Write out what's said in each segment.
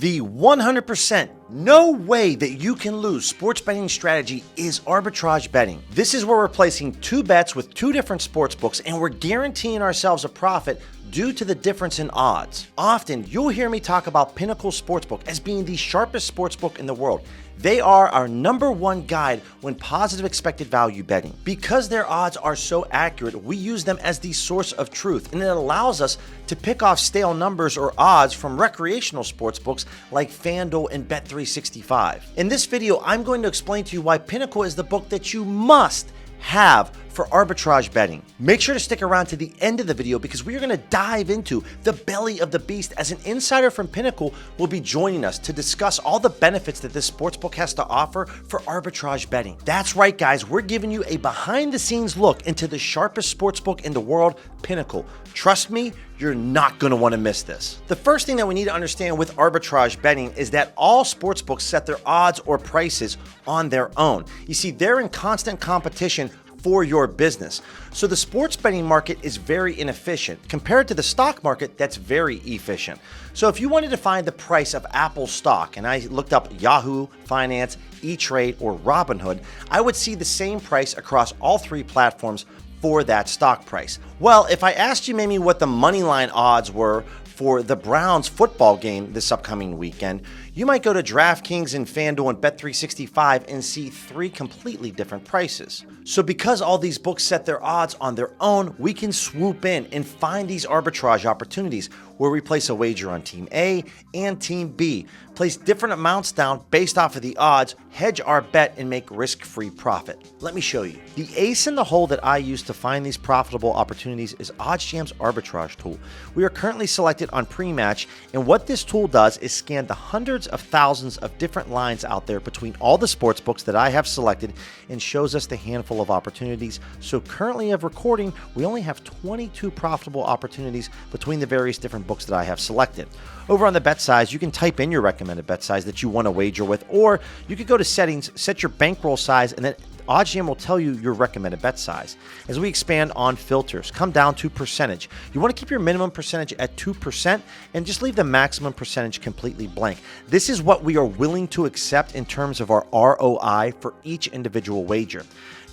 The 100% no way that you can lose sports betting strategy is arbitrage betting. This is where we're placing two bets with two different sports books and we're guaranteeing ourselves a profit due to the difference in odds. Often, you'll hear me talk about Pinnacle Sportsbook as being the sharpest sportsbook in the world. They are our #1 guide when positive expected value betting. Because their odds are so accurate, we use them as the source of truth, and it allows us to pick off stale numbers or odds from recreational sportsbooks like FanDuel and Bet365. In this video, I'm going to explain to you why Pinnacle is the book that you must have for arbitrage betting. Make sure to stick around to the end of the video because we are going to dive into the belly of the beast as an insider from Pinnacle will be joining us to discuss all the benefits that this sportsbook has to offer for arbitrage betting. That's right, guys, we're giving you a behind the scenes look into the sharpest sportsbook in the world, Pinnacle. Trust me, you're not going to want to miss this. The first thing that we need to understand with arbitrage betting is that all sportsbooks set their odds or prices on their own. You see, they're in constant competition for your business. So the sports betting market is very inefficient compared to the stock market that's very efficient. So if you wanted to find the price of Apple stock, and I looked up Yahoo Finance, E-Trade, or Robinhood, I would see the same price across all three platforms for that stock price. Well, if I asked you maybe what the money line odds were for the Browns football game this upcoming weekend, you might go to DraftKings and FanDuel and Bet365 and see three completely different prices. So because all these books set their odds on their own, we can swoop in and find these arbitrage opportunities where we place a wager on Team A and Team B, place different amounts down based off of the odds, hedge our bet, and make risk-free profit. Let me show you. The ace in the hole that I use to find these profitable opportunities is OddsJam's arbitrage tool. We are currently selected on pre-match, and what this tool does is scan the hundreds of thousands of different lines out there between all the sports books that I have selected and shows us the handful of opportunities. So currently of recording, we only have 22 profitable opportunities between the various different books that I have selected. Over on the bet size, you can type in your recommended bet size that you want to wager with, or you could go to settings, set your bankroll size, and then OddsJam will tell you your recommended bet size. As we expand on filters, come down to percentage. You want to keep your minimum percentage at 2% and just leave the maximum percentage completely blank. This is what we are willing to accept in terms of our ROI for each individual wager.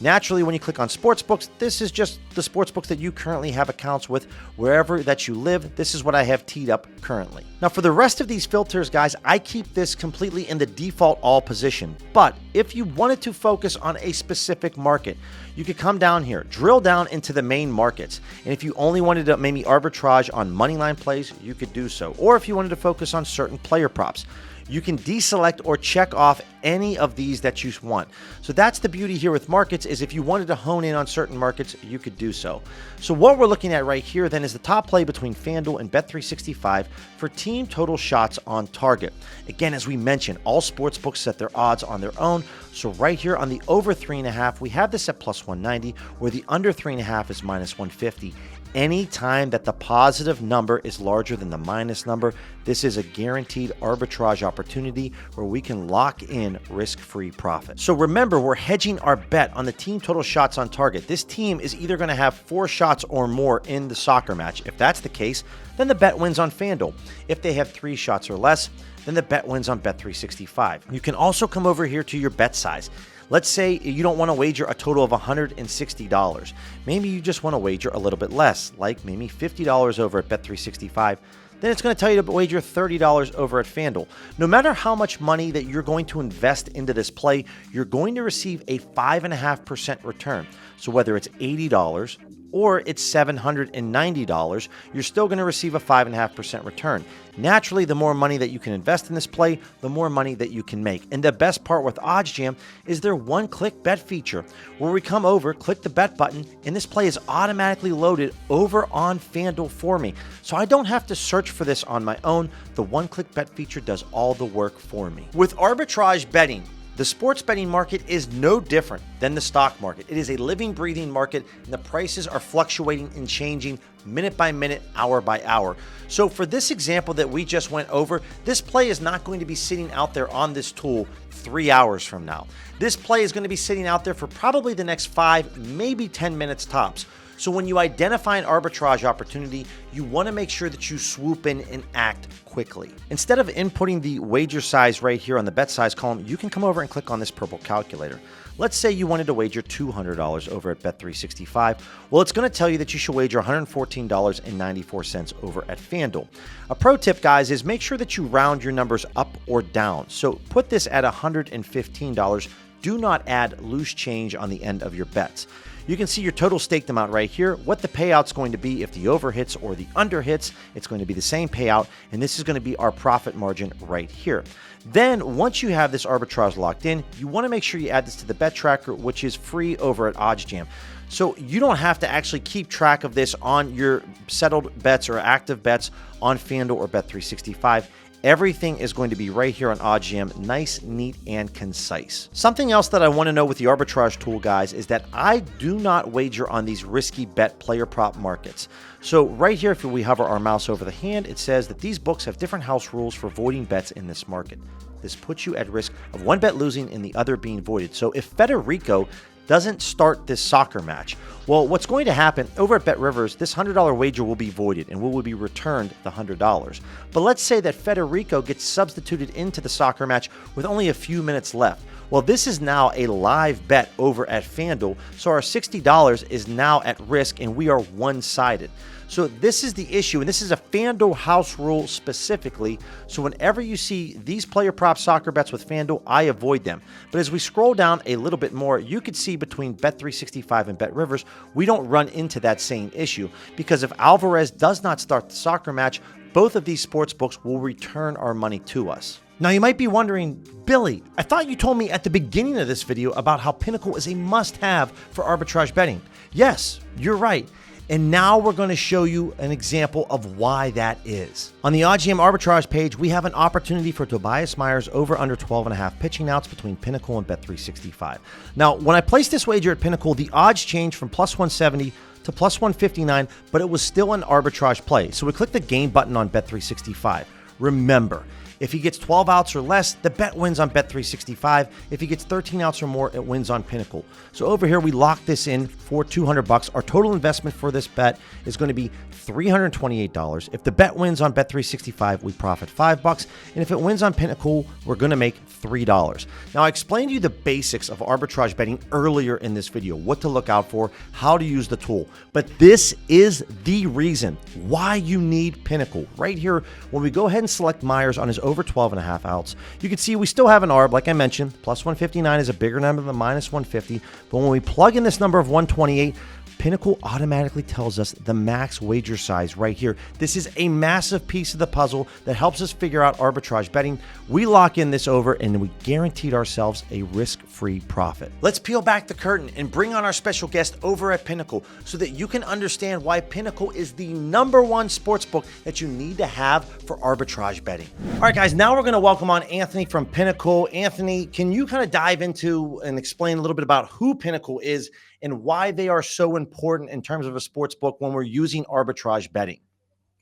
Naturally, when you click on sportsbooks, this is just the sportsbooks that you currently have accounts with wherever that you live. This is what I have teed up currently. Now, for the rest of these filters, guys, I keep this completely in the default all position. But if you wanted to focus on a specific market, you could come down here, drill down into the main markets. And if you only wanted to maybe arbitrage on moneyline plays, you could do so. Or if you wanted to focus on certain player props, you can deselect or check off any of these that you want. So that's the beauty here with markets, is if you wanted to hone in on certain markets, you could do so. So what we're looking at right here then is the top play between FanDuel and Bet365 for team total shots on target. Again, as we mentioned, all sports books set their odds on their own. So right here on the over 3.5, we have this at +190, where the under 3.5 is -150. Anytime that the positive number is larger than the minus number, this is a guaranteed arbitrage opportunity where we can lock in risk-free profit. So remember, we're hedging our bet on the team total shots on target. This team is either going to have 4 shots or more in the soccer match. If that's the case, then the bet wins on FanDuel. If they have 3 shots or less, then the bet wins on Bet365. You can also come over here to your bet size. Let's say you don't want to wager a total of $160. Maybe you just want to wager a little bit less, like maybe $50 over at Bet365. Then it's going to tell you to wager $30 over at FanDuel. No matter how much money that you're going to invest into this play, you're going to receive a 5.5% return. So whether it's $80 or it's $790, you're still going to receive a 5.5% return. Naturally, the more money that you can invest in this play, the more money that you can make. And the best part with OddsJam is their one-click bet feature, where we come over, click the bet button, and this play is automatically loaded over on FanDuel for me. So I don't have to search for this on my own. The one-click bet feature does all the work for me. With arbitrage betting, the sports betting market is no different than the stock market. It is a living, breathing market, and the prices are fluctuating and changing minute by minute, hour by hour. So for this example that we just went over, this play is not going to be sitting out there on this tool 3 hours from now. This play is going to be sitting out there for probably the next 5, maybe 10 minutes tops. So when you identify an arbitrage opportunity, you want to make sure that you swoop in and act quickly. Instead of inputting the wager size right here on the bet size column, you can come over and click on this purple calculator. Let's say you wanted to wager $200 over at Bet365. Well, it's going to tell you that you should wager $114.94 over at FanDuel. A pro tip, guys, is make sure that you round your numbers up or down. So put this at $115. Do not add loose change on the end of your bets. You can see your total staked amount right here, what the payout's going to be if the over hits or the under hits. It's going to be the same payout, and this is going to be our profit margin right here. Then, once you have this arbitrage locked in, you want to make sure you add this to the bet tracker, which is free over at OddsJam. So you don't have to actually keep track of this on your settled bets or active bets on FanDuel or Bet365. Everything is going to be right here on OddsJam, nice, neat, and concise. Something else that I want to know with the arbitrage tool, guys, is that I do not wager on these risky bet player prop markets. So right here, if we hover our mouse over the hand, it says that these books have different house rules for voiding bets in this market. This puts you at risk of one bet losing and the other being voided. So if Federico doesn't start this soccer match, well, what's going to happen over at Bet Rivers, this $100 wager will be voided and will be returned the $100. But let's say that Federico gets substituted into the soccer match with only a few minutes left. Well, this is now a live bet over at FanDuel, so our $60 is now at risk and we are one-sided. So this is the issue, and this is a FanDuel house rule specifically. So whenever you see these player prop soccer bets with FanDuel, I avoid them. But as we scroll down a little bit more, you could see between Bet365 and Bet Rivers, we don't run into that same issue, because if Alvarez does not start the soccer match, both of these sports books will return our money to us. Now you might be wondering, Billy, I thought you told me at the beginning of this video about how Pinnacle is a must-have for arbitrage betting. Yes, you're right. And now we're going to show you an example of why that is. On the OddsJam arbitrage page, we have an opportunity for Tobias Myers over under 12.5 pitching outs between Pinnacle and Bet365. Now, when I placed this wager at Pinnacle, the odds changed from plus 170 to plus 159, but it was still an arbitrage play. So we click the game button on Bet365. Remember, if he gets 12 outs or less, the bet wins on Bet365. If he gets 13 outs or more, it wins on Pinnacle. So over here, we lock this in for $200. Our total investment for this bet is going to be $328. If the bet wins on Bet365, we profit $5. And if it wins on Pinnacle, we're going to make $3. Now, I explained to you the basics of arbitrage betting earlier in this video, what to look out for, how to use the tool. But this is the reason why you need Pinnacle. Right here, when we go ahead and select Myers on his over 12.5 outs, you can see we still have an ARB, like I mentioned. Plus 159 is a bigger number than minus 150. But when we plug in this number of 128, Pinnacle automatically tells us the max wager size right here. This is a massive piece of the puzzle that helps us figure out arbitrage betting. We lock in this over and we guaranteed ourselves a risk-free profit. Let's peel back the curtain and bring on our special guest over at Pinnacle so that you can understand why Pinnacle is the #1 sportsbook that you need to have for arbitrage betting. All right, guys, now we're going to welcome on Anthony from Pinnacle. Anthony, can you kind of dive into and explain a little bit about who Pinnacle is and why they are so important in terms of a sports book when we're using arbitrage betting?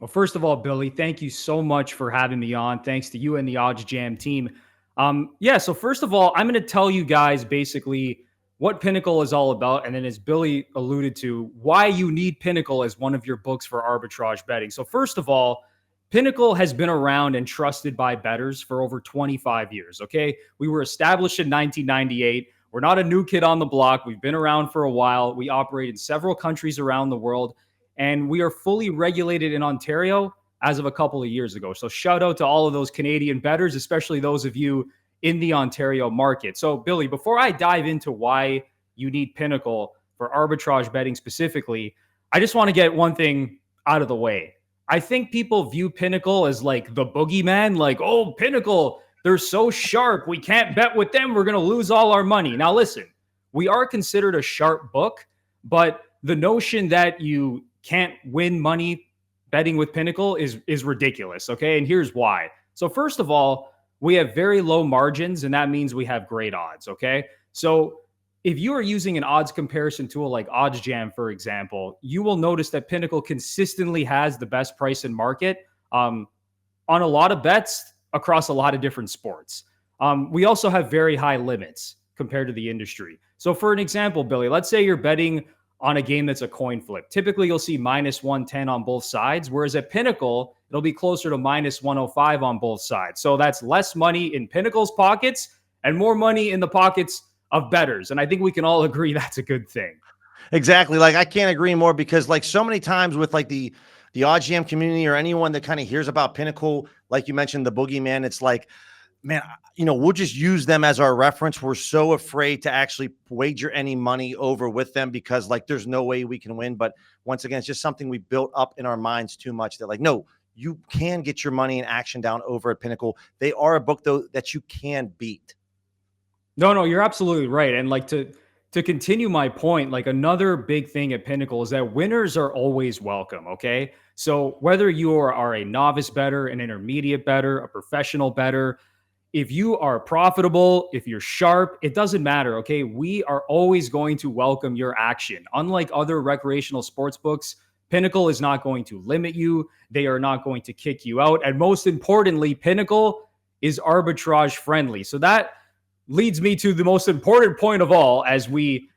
Well, first of all, Billy, thank you so much for having me on. Thanks to you and the OddsJam team. So first of all, I'm going to tell you guys basically what Pinnacle is all about. And then as Billy alluded to, why you need Pinnacle as one of your books for arbitrage betting. So first of all, Pinnacle has been around and trusted by bettors for over 25 years, okay? We were established in 1998. We're not a new kid on the block. We've been around for a while. We operate in several countries around the world, and we are fully regulated in Ontario as of a couple of years ago. So shout out to all of those Canadian bettors, especially those of you in the Ontario market. So Billy, before I dive into why you need Pinnacle for arbitrage betting specifically, I just want to get one thing out of the way. I think people view Pinnacle as like the boogeyman, like, oh, Pinnacle, they're so sharp. We can't bet with them. We're going to lose all our money. Now, listen, we are considered a sharp book, but the notion that you can't win money betting with Pinnacle is ridiculous, okay? And here's why. So first of all, we have very low margins, and that means we have great odds, okay? So if you are using an odds comparison tool like OddsJam, for example, you will notice that Pinnacle consistently has the best price in market on a lot of bets across a lot of different sports. We also have very high limits compared to the industry. So for an example, Billy, let's say you're betting on a game that's a coin flip. Typically, you'll see minus 110 on both sides, whereas at Pinnacle, it'll be closer to minus 105 on both sides. So that's less money in Pinnacle's pockets and more money in the pockets of bettors. And I think we can all agree that's a good thing. Exactly. Like, I can't agree more, because like so many times with like the OGM community or anyone that kind of hears about Pinnacle, like you mentioned, the boogeyman, it's like, man, we'll just use them as our reference. We're so afraid to actually wager any money over with them because like there's no way we can win. But once again, it's just something we built up in our minds too much that like, no, you can get your money and action down over at Pinnacle. They are a book though that you can beat. No, you're absolutely right. And like to continue my point, like another big thing at Pinnacle is that winners are always welcome. Okay. So whether you are a novice bettor, an intermediate bettor, a professional bettor, if you are profitable, if you're sharp, it doesn't matter. Okay. We are always going to welcome your action. Unlike other recreational sports books, Pinnacle is not going to limit you. They are not going to kick you out. And most importantly, Pinnacle is arbitrage friendly. So that leads me to the most important point of all, as we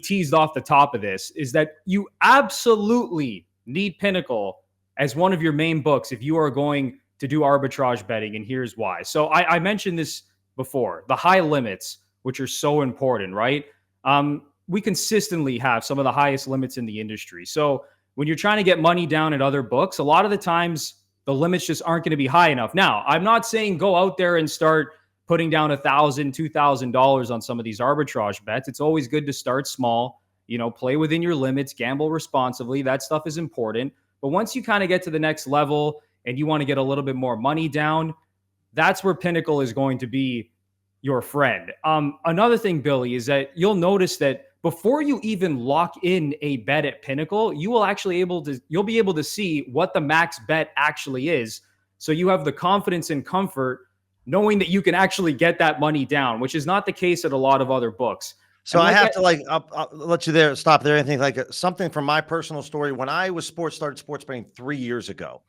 teased off the top of this, is that you absolutely need Pinnacle as one of your main books if you are going to do arbitrage betting, and here's why. So I mentioned this before, the high limits, which are so important, right? We consistently have some of the highest limits in the industry. So when you're trying to get money down at other books, a lot of the times the limits just aren't going to be high enough. Now, I'm not saying go out there and start putting down $1,000, $2,000 on some of these arbitrage bets. It's always good to start small, play within your limits, gamble responsibly. That stuff is important. But once you kind of get to the next level and you want to get a little bit more money down, that's where Pinnacle is going to be your friend. Another thing, Billy, is that you'll notice that before you even lock in a bet at Pinnacle, you'll be able to see what the max bet actually is. So you have the confidence and comfort knowing that you can actually get that money down, which is not the case at a lot of other books. So I have to I'll let you stop there. I think like something from my personal story. When I started sports betting 3 years ago,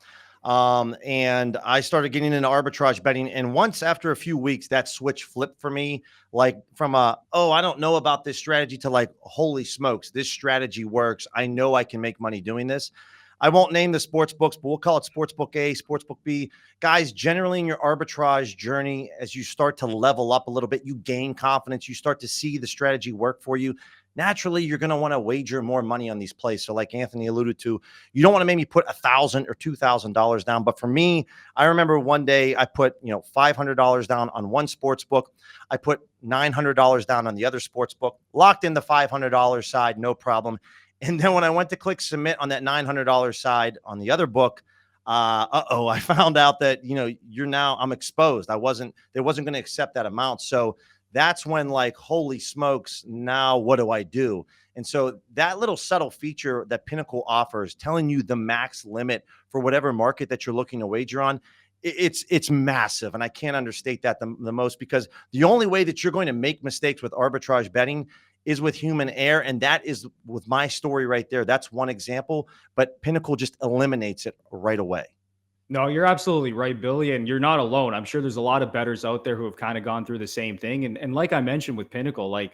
and I started getting into arbitrage betting. And once after a few weeks, that switch flipped for me, like from I don't know about this strategy to like, holy smokes, this strategy works. I know I can make money doing this. I won't name the sports books, but we'll call it Sportsbook A, Sportsbook B. Guys, generally in your arbitrage journey, as you start to level up a little bit, you gain confidence. You start to see the strategy work for you. Naturally, you're going to want to wager more money on these plays. So like Anthony alluded to, you don't want to maybe put $1,000 or $2,000 down. But for me, I remember one day I put, $500 down on one sports book. I put $900 down on the other sports book, locked in the $500 side, no problem. And then when I went to click submit on that $900 side on the other book, I found out that, I'm exposed. They wasn't going to accept that amount. So that's when like, holy smokes, now what do I do? And so that little subtle feature that Pinnacle offers, telling you the max limit for whatever market that you're looking to wager on, it's massive. And I can't understate that the most, because the only way that you're going to make mistakes with arbitrage betting is with human error. And that is with my story right there. That's one example, but Pinnacle just eliminates it right away. No, you're absolutely right, Billy. And you're not alone. I'm sure there's a lot of bettors out there who have kind of gone through the same thing. And like I mentioned with Pinnacle, like,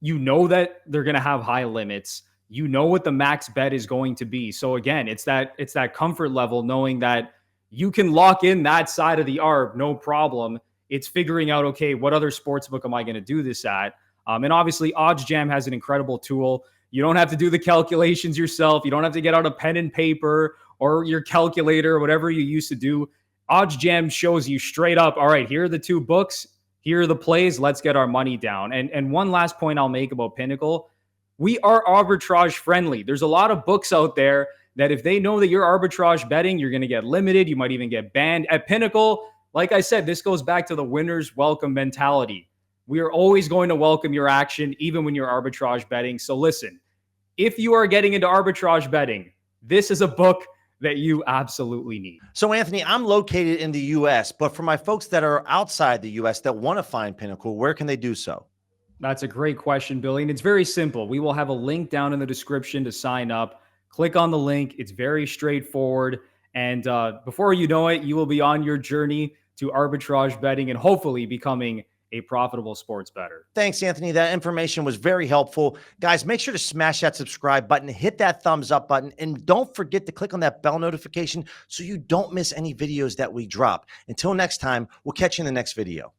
that they're going to have high limits. What the max bet is going to be. So again, it's that comfort level, knowing that you can lock in that side of the arb, no problem. It's figuring out, okay, what other sportsbook am I going to do this at? And obviously, OddsJam has an incredible tool. You don't have to do the calculations yourself. You don't have to get out a pen and paper or your calculator or whatever you used to do. OddsJam shows you straight up, all right, here are the two books. Here are the plays. Let's get our money down. And one last point I'll make about Pinnacle, we are arbitrage friendly. There's a lot of books out there that if they know that you're arbitrage betting, you're going to get limited. You might even get banned. At Pinnacle, like I said, this goes back to the winner's welcome mentality. We are always going to welcome your action, even when you're arbitrage betting. So listen, if you are getting into arbitrage betting, this is a book that you absolutely need. So Anthony, I'm located in the US, but for my folks that are outside the US that want to find Pinnacle, where can they do so? That's a great question, Billy. And it's very simple. We will have a link down in the description to sign up. Click on the link. It's very straightforward. And before you know it, you will be on your journey to arbitrage betting and hopefully becoming a profitable sports bettor. Thanks, Anthony. That information was very helpful. Guys, make sure to smash that subscribe button, hit that thumbs up button, and don't forget to click on that bell notification so you don't miss any videos that we drop. Until next time, we'll catch you in the next video.